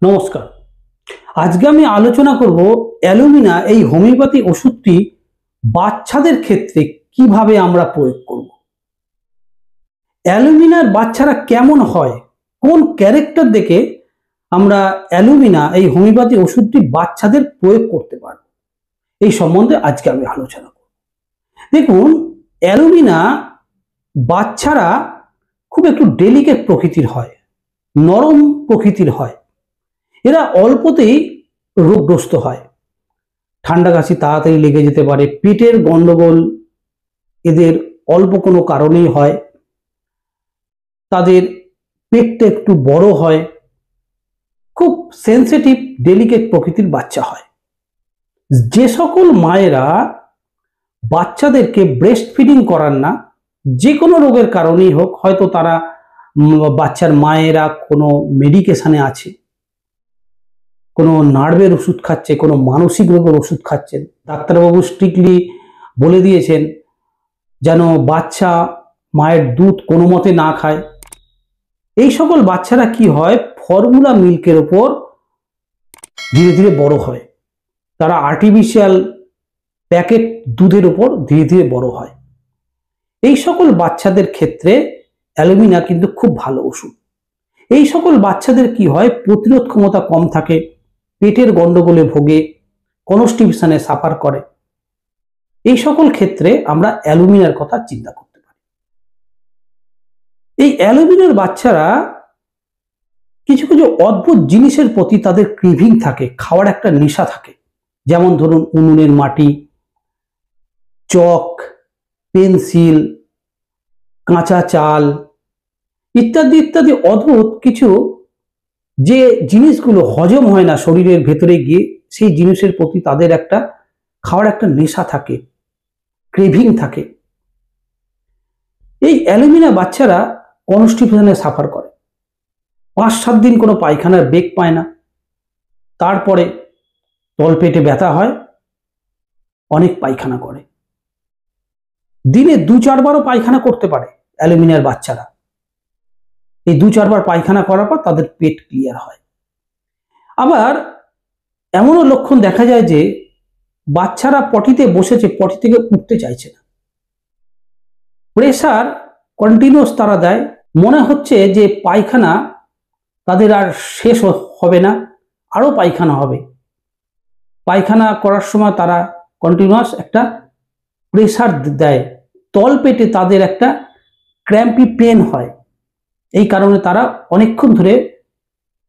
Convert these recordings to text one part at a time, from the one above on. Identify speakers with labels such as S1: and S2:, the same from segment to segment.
S1: নমস্কার। আজকে আমি আলোচনা করব অ্যালুমিনা এই হোমিওপ্যাথি ওষুধটি বাচ্চাদের ক্ষেত্রে কিভাবে আমরা প্রয়োগ করব। অ্যালুমিনার বাচ্চারা কেমন হয়, কোন ক্যারেক্টার দেখে আমরা অ্যালুমিনা এই হোমিওপ্যাথি ওষুধটি বাচ্চাদের প্রয়োগ করতে পারব, এই সম্বন্ধে আজকে আমি আলোচনা করব। দেখুন, অ্যালুমিনা বাচ্চারা খুব একটু ডেলিকেট প্রকৃতির হয়, নরম প্রকৃতির হয়। এরা অল্পতেই রোগগ্রস্ত হয়, ঠান্ডা কাশি তাড়াতাড়ি লেগে যেতে পারে, পেটের গন্ডগোল এদের অল্প কোনো কারণেই হয়, তাদের পেটটা একটু বড় হয়, খুব সেন্সিটিভ ডেলিকেট প্রকৃতির বাচ্চা হয়। যে সকল মায়েরা বাচ্চাদেরকে ব্রেস্ট ফিডিং করান না, যে কোনো রোগের কারণেই হোক, হয়তো তারা বাচ্চার মায়েরা কোনো মেডিকেশনে আছে, কোনো নার্ভের ওষুধ খাচ্ছে, কোনো মানসিক রোগের ওষুধ খাচ্ছেন, ডাক্তারবাবু স্ট্রিক্টলি বলে দিয়েছেন যেন বাচ্চা মায়ের দুধ কোনো মতে না খায়। এই সকল বাচ্চারা কি হয়, ফর্মুলা মিল্কের ওপর ধীরে ধীরে বড় হয়, তারা আর্টিফিশিয়াল প্যাকেট দুধের ওপর ধীরে ধীরে বড় হয়। এই সকল বাচ্চাদের ক্ষেত্রে অ্যালুমিনা কিন্তু খুব ভালো ওষুধ। এই সকল বাচ্চাদের কি হয়, প্রতিরোধ ক্ষমতা কম থাকে, পেটের গন্ডগোলে ভোগে, কনস্টিপেশনে সাফার করে। এই সকল ক্ষেত্রে আমরা অ্যালুমিনার কথা চিন্তা করতে পারি। এই অ্যালুমিনার বাচ্চারা কিছু কিছু অদ্ভুত জিনিসের প্রতি তাদের ক্রেভিং থাকে, খাওয়ার একটা নেশা থাকে। যেমন ধরুন, উনুনের মাটি, চক, পেন্সিল, কাঁচা চাল ইত্যাদি ইত্যাদি অদ্ভুত কিছু যে জিনিসগুলো হজম হয় না শরীরের ভেতরে গিয়ে, সেই জিনিসের প্রতি তাদের একটা খাওয়ার একটা নেশা থাকে, ক্রেভিং থাকে। এই অ্যালুমিনা বাচ্চারা কনস্টিপেশনে সাফার করে, 5-7 দিন কোনো পায়খানার বেগ পায় না, তারপরে তলপেটে ব্যথা হয়, অনেক পায়খানা করে, দিনে 2-4 বারও পায়খানা করতে পারে অ্যালুমিনার বাচ্চারা। এই 2-4 বার পায়খানা করার পর তাদের পেট ক্লিয়ার হয়। আবার এমনও লক্ষণ দেখা যায় যে বাচ্চারা পটিতে বসেছে, পটি থেকে উঠতে চাইছে না, প্রেসার কন্টিনিউয়াস তারা দেয়, মনে হচ্ছে যে পায়খানা তাদের আর শেষ হবে না, আরো পায়খানা হবে। পায়খানা করার সময় তারা কন্টিনিউয়াস একটা প্রেসার দেয়, তলপেটে তাদের একটা ক্র্যাম্পি পেন হয়। এই কারণে তারা অনেকক্ষণ ধরে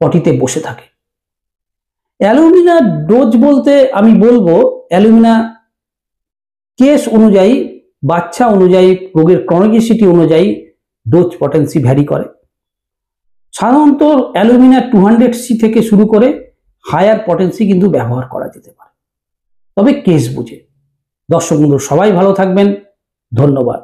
S1: পটিতে বসে থাকে। অ্যালুমিনা ডোজ বলতে আমি বলবো, অ্যালুমিনা কেস অনুযায়ী, বাচ্চা অনুযায়ী, রোগের ক্রনিসিটি অনুযায়ী ডোজ পটেন্সি ভ্যারি করে। সাধারণত অ্যালুমিনা 200C থেকে শুরু করে হায়ার পটেন্সি কিন্তু ব্যবহার করা যেতে পারে, তবে কেস বুঝে। দর্শক বন্ধু সবাই ভালো থাকবেন, ধন্যবাদ।